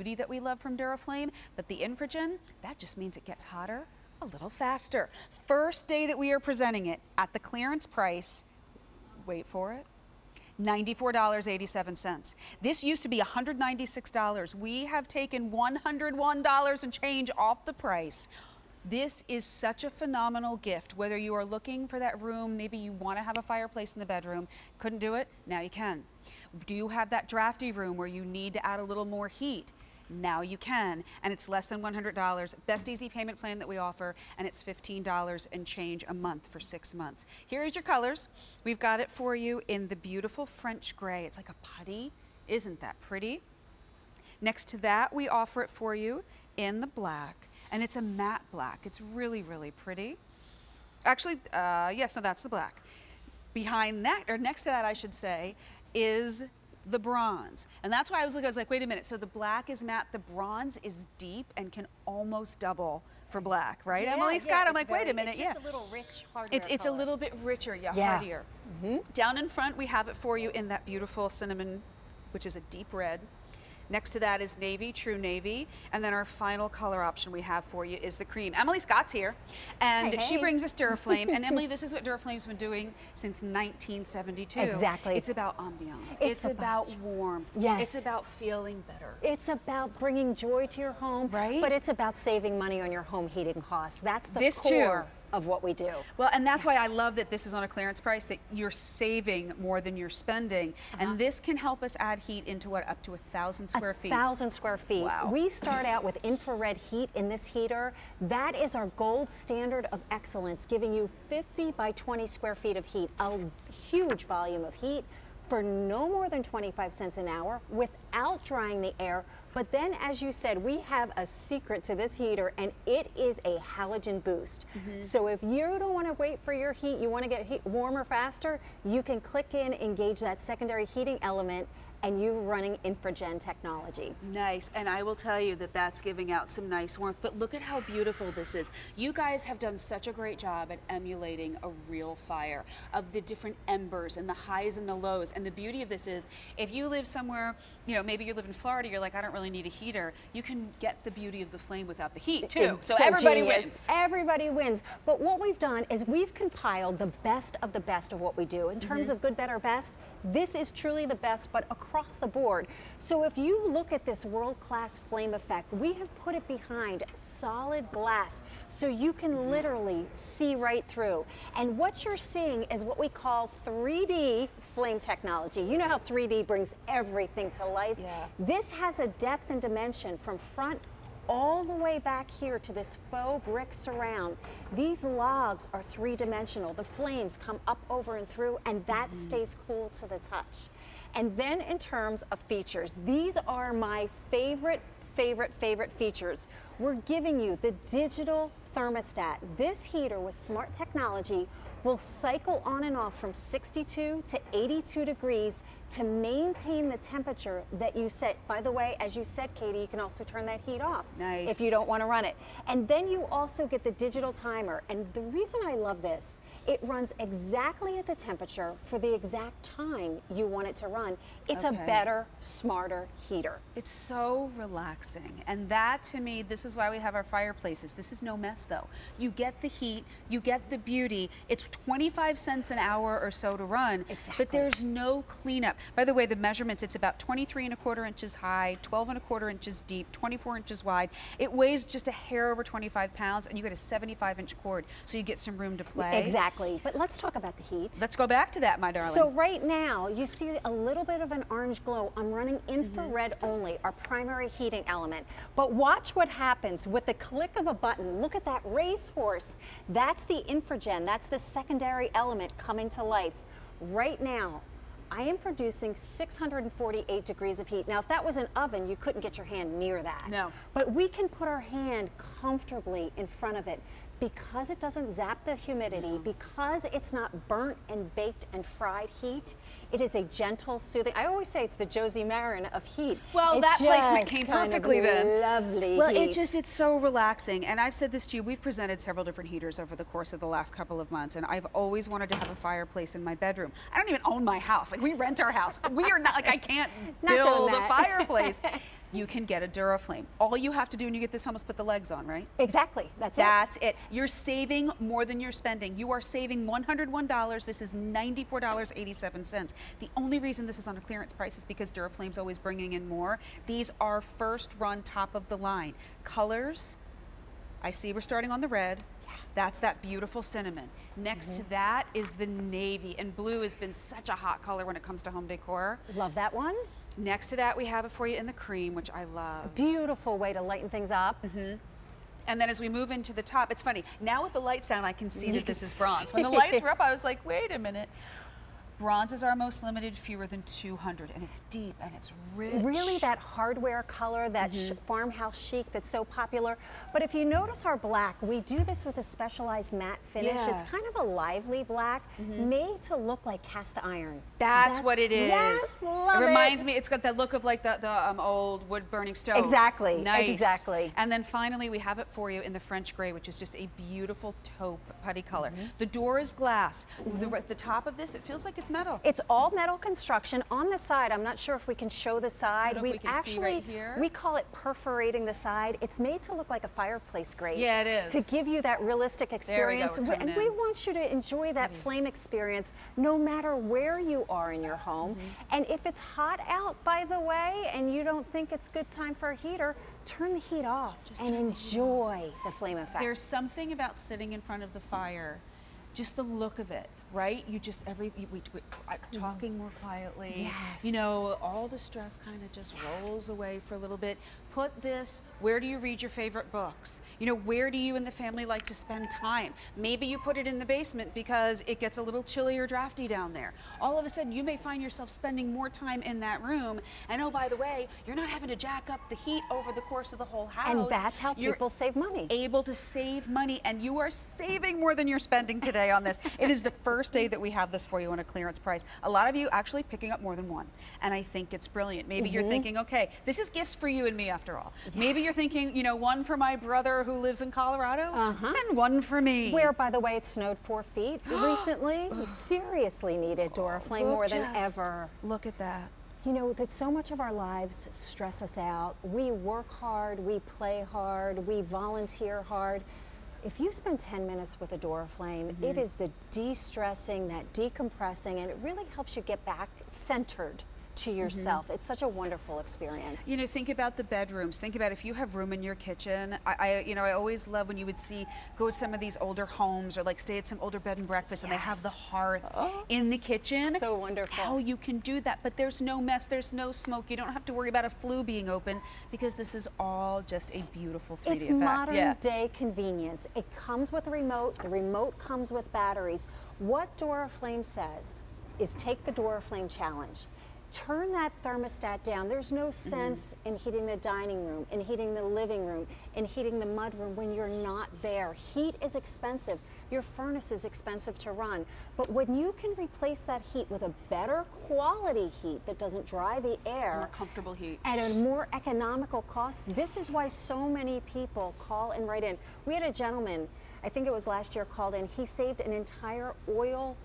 beauty that we love from Duraflame, but the Infragen, that just means it gets hotter a little faster. First day that we are presenting it at the clearance price, wait for it, $94.87. This used to be $196. We have taken $101 and change off the price. This is such a phenomenal gift. Whether you are looking for that room, maybe you want to have a fireplace in the bedroom, couldn't do it, now you can. Do you have that drafty room where you need to add a little more heat? Now you can, and it's less than $100. Best easy payment plan that we offer, and it's $15 and change a month for 6 months. Here's your colors. We've got it for you in the beautiful French gray. It's like a putty. Isn't that pretty? Next to that, we offer it for you in the black, and it's a matte black. It's really, really pretty. Actually, yes, no, that's the black. Behind that, or next to that, I should say, is the bronze. And that's why I was like, wait a minute. So the black is matte, the bronze is deep and can almost double for black, right, yeah, Emily Scott? Yeah, I'm like, wait a minute, it's just a little rich, harder It's a color. little bit richer, yeah. Hardier. Down in front, we have it for you in that beautiful cinnamon, which is a deep red. Next to that is navy, true navy. And then our final color option we have for you is the cream. Emily Scott's here, and she brings us Duraflame. And Emily, this is what Duraflame's been doing since 1972. Exactly. It's about ambiance. It's about warmth. Yes. It's about feeling better. It's about bringing joy to your home, Right? But it's about saving money on your home heating costs. That's the This core too. of what we do. Well, and that's why I love that this is on a clearance price, that you're saving more than you're spending. And this can help us add heat into what, up to 1,000 square feet? 1,000 square feet. Wow. We start out with infrared heat in this heater. That is our gold standard of excellence, giving you 50 by 20 square feet of heat, a huge volume of heat for no more than 25 cents an hour without drying the air. But then, as you said, we have a secret to this heater, and it is a halogen boost. So if you don't want to wait for your heat, you want to get warmer faster, you can click in, engage that secondary heating element, and you're running Infragen technology. Nice, and I will tell you that that's giving out some nice warmth, but look at how beautiful this is. You guys have done such a great job at emulating a real fire, of the different embers and the highs and the lows. And the beauty of this is, if you live somewhere, you know, maybe you live in Florida, you're like, I don't really need a heater, you can get the beauty of the flame without the heat too. It's So everybody genius. wins. Everybody wins. But what we've done is we've compiled the best of what we do. In terms of good, better, best, this is truly the best, but across the board. So if you look at this world-class flame effect, we have put it behind solid glass so you can literally see right through. And what you're seeing is what we call 3D flame technology. You know how 3D brings everything to life? Yeah. This has a depth and dimension from front all the way back here to this faux brick surround. These logs are three-dimensional. The flames come up, over, and through, and that stays cool to the touch. And then in terms of features, these are my favorite features. We're giving you the digital thermostat. This heater with smart technology will cycle on and off from 62 to 82 degrees to maintain the temperature that you set. By the way, as you said, Katie, you can also turn that heat off if you don't want to run it. And then you also get the digital timer. And the reason I love this, it runs exactly at the temperature for the exact time you want it to run. It's a better, smarter heater. It's so relaxing, and that, to me, this is why we have our fireplaces. This is no mess, though. You get the heat, you get the beauty. It's 25 cents an hour or so to run, but there's no cleanup. By the way, the measurements, it's about 23¼ inches high, 12¼ inches deep, 24 inches wide. It weighs just a hair over 25 pounds, and you get a 75-inch cord, so you get some room to play. Exactly, but let's talk about the heat. Let's go back to that, my darling. So right now, you see a little bit of an orange glow. I'm running infrared only, our primary heating element. But watch what happens with the click of a button. Look at that racehorse. That's the Infragen. That's the secondary element coming to life. Right now, I am producing 648 degrees of heat. Now, if that was an oven, you couldn't get your hand near that. No. But we can put our hand comfortably in front of it. Because it doesn't zap the humidity, because it's not burnt and baked and fried heat, It is a gentle, soothing. I always say it's the Josie Marin of heat. Well, It that placement just came kind of perfectly then. Lovely Well, heat. it's so relaxing. And I've said this to you, we've presented several different heaters over the course of the last couple of months, and I've always wanted to have a fireplace in my bedroom. I don't even own my house. Like, we rent our house. We are not, like, I can't Not doing build a that. fireplace. You can get a Duraflame. All you have to do when you get this home is put the legs on, right? Exactly. That's it. You're saving more than you're spending. You are saving $101. This is $94.87. The only reason this is on a clearance price is because Duraflame's always bringing in more. These are first run, top of the line. Colors, I see we're starting on the red. That's that beautiful cinnamon. Next to that is the navy, and blue has been such a hot color when it comes to home decor. Love that one. Next to that, we have it for you in the cream, which I love. Beautiful way to lighten things up. And then as we move into the top, it's funny. Now with the lights down, I can see that this is bronze. When the lights were up, I was like, wait a minute. Bronze is our most limited, fewer than 200, and it's deep and it's rich. Really that hardware color, that farmhouse chic that's so popular. But if you notice our black, we do this with a specialized matte finish. Yeah. It's kind of a lively black, made to look like cast iron. That's what it is. Yes, love it it. reminds me, it's got that look of like the old wood burning stove. Exactly, Nice. exactly. And then finally we have it for you in the French gray, which is just a beautiful taupe putty color. The door is glass. The top of this, it feels like it's metal. It's all metal construction. On the side, I'm not sure if we can show the side. don't know if we can see right here. We call it perforating the side. It's made to look like a fireplace grate. Yeah, it is. To give you that realistic experience. There we go, we're coming And we in. want you to enjoy that flame experience no matter where you are in your home. And if it's hot out, by the way, and you don't think it's good time for a heater, turn the heat off and enjoy the flame effect. There's something about sitting in front of the fire, just the look of it, right? You just, talking more quietly. Yes. You know, all the stress kind of just rolls away for a little bit. Put this, where do you read your favorite books? You know, where do you and the family like to spend time? Maybe you put it in the basement because it gets a little chilly or drafty down there. All of a sudden, you may find yourself spending more time in that room. And oh, by the way, you're not having to jack up the heat over the course of the whole house. And that's how You're people save money. able to save money, and you are saving more than you're spending today on this. It is the first day that we have this for you on a clearance price. A lot of you actually picking up more than one, and I think it's brilliant. Maybe you're thinking, okay, this is gifts for you and me after all. Maybe you're thinking, you know, one for my brother who lives in Colorado, and one for me. Where, by the way, it snowed 4 feet recently. We seriously needed Duraflame more than ever. Look at that. You know, there's so much of our lives stress us out. We work hard, we play hard, we volunteer hard. If you spend 10 minutes with a Duraflame, it is the de-stressing, that decompressing, and it really helps you get back centered to yourself. It's such a wonderful experience. You know, think about the bedrooms. Think about if you have room in your kitchen. I always love when you would go to some of these older homes or like stay at some older bed and breakfast and they have the hearth in the kitchen. So wonderful. How you can do that, but there's no mess, there's no smoke. You don't have to worry about a flue being open because this is all just a beautiful 3D It's effect. modern day convenience. It comes with a remote. The remote comes with batteries. What Duraflame says is take the Duraflame challenge. Turn that thermostat down. There's no sense in heating the dining room, in heating the living room, in heating the mudroom when you're not there. Heat is expensive. Your furnace is expensive to run. But when you can replace that heat with a better quality heat that doesn't dry the air, More comfortable heat. at a more economical cost, this is why so many people call and write in. We had a gentleman, I think it was last year, called in. He saved an entire oil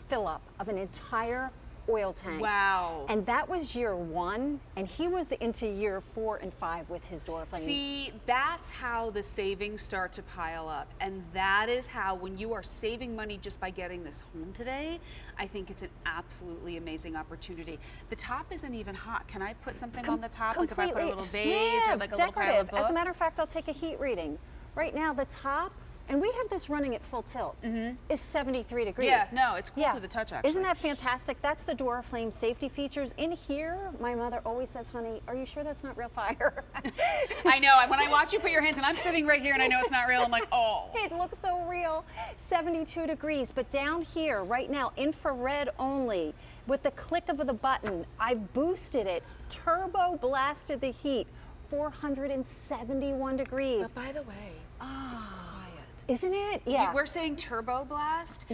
fill-up of an entire oil tank. Wow. And that was year 1, and he was into year 4 and 5 with his Duraflame. See, that's how the savings start to pile up. And that is how, when you are saving money just by getting this home today, I think it's an absolutely amazing opportunity. The top isn't even hot. Can I put something on the top? Like if I put a little vase or like a little pile of books? As a matter of fact, I'll take a heat reading. Right now, the top, and we have this running at full tilt, is 73 degrees. Yeah, no, it's cool to the touch, actually. Isn't that fantastic? That's the Duraflame safety features. In here, my mother always says, honey, are you sure that's not real fire? I know. When I watch you put your hands, and I'm sitting right here and I know it's not real, I'm like, oh. It looks so real. 72 degrees, but down here, right now, infrared only. With the click of the button, I've boosted it, turbo blasted the heat, 471 degrees. But by the way, it's quiet. Isn't it? Yeah. We're saying turbo blast,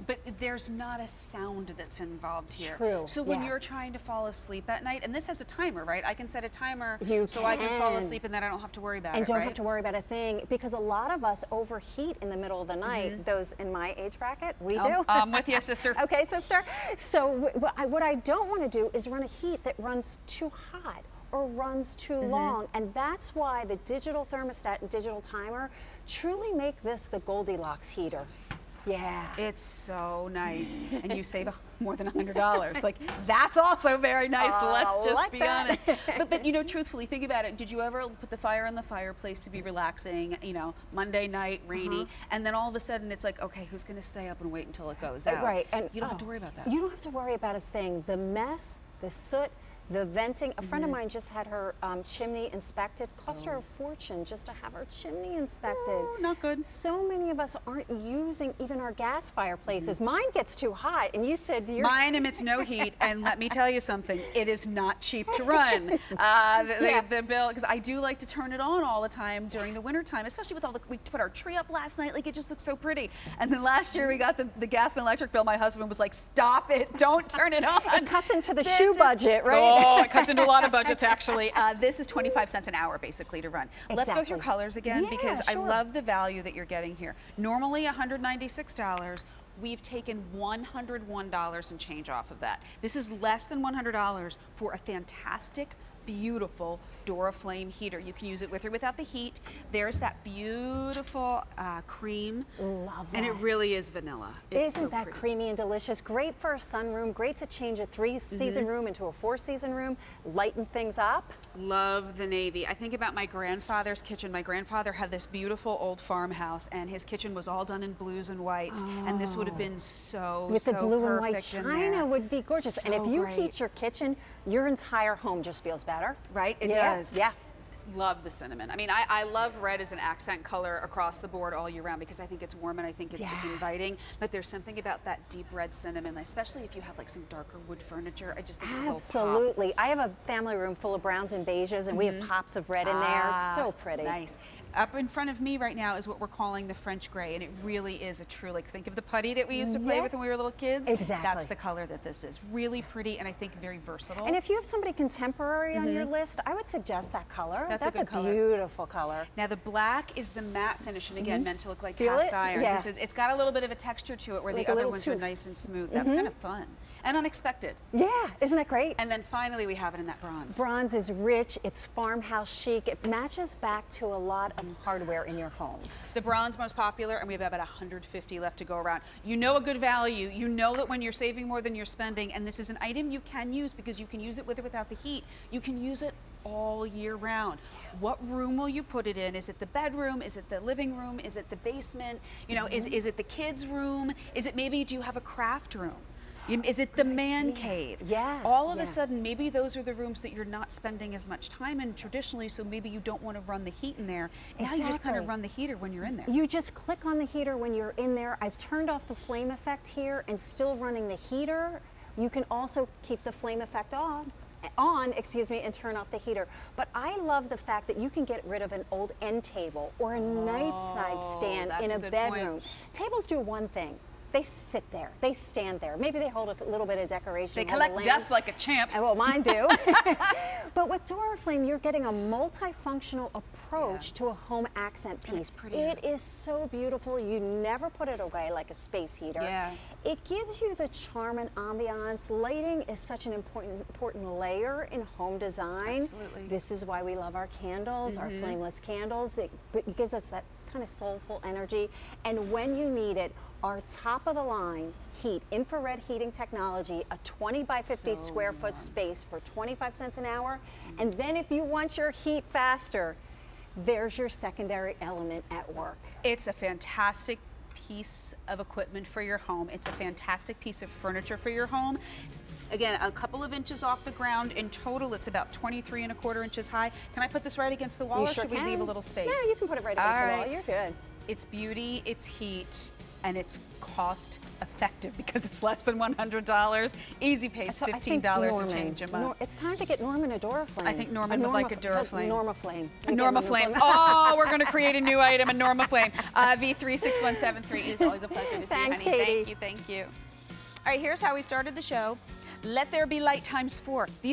but there's not a sound that's involved here. True, So when yeah. you're trying to fall asleep at night, and this has a timer, right? I can set a timer so I I can fall asleep and then I don't have to worry about it, and don't right? have to worry about a thing, because a lot of us overheat in the middle of the night. Those in my age bracket, we do. I'm with you, sister. Okay, sister. So what I don't want to do is run a heat that runs too hot or runs too long, and that's why the digital thermostat and digital timer truly make this the Goldilocks heater. Yeah. It's so nice, and you save more than $100. Like, that's also very nice. Let's just like be that. honest. But you know, truthfully, think about it. Did you ever put the fire in the fireplace to be relaxing? You know, Monday night, rainy, and then all of a sudden it's like, okay, who's going to stay up and wait until it goes out? Right, and you don't have to worry about that. You don't have to worry about a thing. The mess, the soot, the venting. A friend of mine just had her chimney inspected. Cost her a fortune just to have her chimney inspected. Oh, not good. So many of us aren't using even our gas fireplaces. Mine gets too hot, and you said your Mine emits no heat, and let me tell you something, it is not cheap to run. The bill, because I do like to turn it on all the time during the winter time, especially with all the, we put our tree up last night, like it just looks so pretty. And then last year we got the gas and electric bill. My husband was like, stop it, don't turn it on. It cuts into the shoe budget, right? Oh, it cuts into a lot of budgets, actually. This is 25 cents an hour, basically, to run. Let's go through Exactly. colors again, Yeah, because I sure. love the value that you're getting here. Normally $196. We've taken $101 and change off of that. This is less than $100 for a fantastic, beautiful Duraflame heater. You can use it with or without the heat. There's that beautiful cream. Love And it that. really is vanilla. It's Isn't so that pretty. creamy and delicious? Great for a sunroom, great to change a 3-season room into a 4-season room, lighten things up. Love the navy. I think about my grandfather's kitchen. My grandfather had this beautiful old farmhouse, and his kitchen was all done in blues and whites, and this would have been so With the blue and white perfect in china there. would be gorgeous. And if So you great. heat your kitchen, your entire home just feels better. Right? It Yeah, does. yeah. Love the cinnamon. I mean, I love red as an accent color across the board all year round because I think it's warm and I think it's Yeah. inviting. But there's something about that deep red cinnamon, especially if you have like some darker wood furniture. I just think it's a little pop. Absolutely. I have a family room full of browns and beiges, and we have pops of red in there. It's so pretty. Nice. Up in front of me right now is what we're calling the French gray, and it really is a true, like, think of the putty that we used to play Yeah. with when we were little kids. Exactly. That's the color that this is. Really pretty, and I think very versatile. And if you have somebody contemporary on your list, I would suggest that color. That's a good color. Beautiful color. Now the black is the matte finish, and again, meant to look like Feel cast it? iron. Yeah. This is, it's got a little bit of a texture to it, where Like the a other little ones are tooth. nice and smooth. That's kind of fun and unexpected. Yeah, isn't that great? And then finally, we have it in that bronze. Bronze is rich, it's farmhouse chic. It matches back to a lot of hardware in your homes. The bronze most popular, and we have about 150 left to go around. You know a good value. You know that when you're saving more than you're spending, and this is an item you can use because you can use it with or without the heat. You can use it all year round. What room will you put it in? Is it the bedroom? Is it the living room? Is it the basement? You know, is it the kids' room? Is it maybe do you have a craft room? Is it the man cave? Yeah, All of yeah. a sudden, maybe those are the rooms that you're not spending as much time in traditionally, so maybe you don't want to run the heat in there. Now you just kind of Exactly. run the heater when you're in there. You just click on the heater when you're in there. I've turned off the flame effect here and still running the heater. You can also keep the flame effect on, and turn off the heater. But I love the fact that you can get rid of an old end table or a nightside stand that's in a a good bedroom. point. Tables do one thing. They sit there, they stand there. Maybe they hold a little bit of decoration. They hold a collect lamp. dust like a champ. Well, mine do. But with Duraflame, you're getting a multifunctional approach to a home accent And it's piece. prettier. It is so beautiful. You never put it away like a space heater. Yeah. It gives you the charm and ambiance. Lighting is such an important layer in home design. Absolutely. This is why we love our candles, our flameless candles. It gives us that kind of soulful energy. And when you need it, our top of the line heat, infrared heating technology, a 20 by 50 So square foot space for 25 cents an hour. And then if you want your heat faster, there's your secondary element at work. It's a fantastic piece of equipment for your home. It's a fantastic piece of furniture for your home. Again, a couple of inches off the ground. In total, it's about 23¼ inches high. Can I put this right against the wall, You or sure should we can. leave a little space? Yeah, you can put it right against All the wall. right. You're good. It's beauty, it's heat, and it's cost effective because it's less than $100. Easy pays So I think $15 and change a month. It's time to get Norman a Duraflame. I think Norman would like a Duraflame. Normaflame. A Normaflame. Oh, we're going to create a new item, a Normaflame. V36173. It is always a pleasure to see you, Thanks, honey. Katie. Thank you, thank you. All right, here's how we started the show. Let there be light times 4. These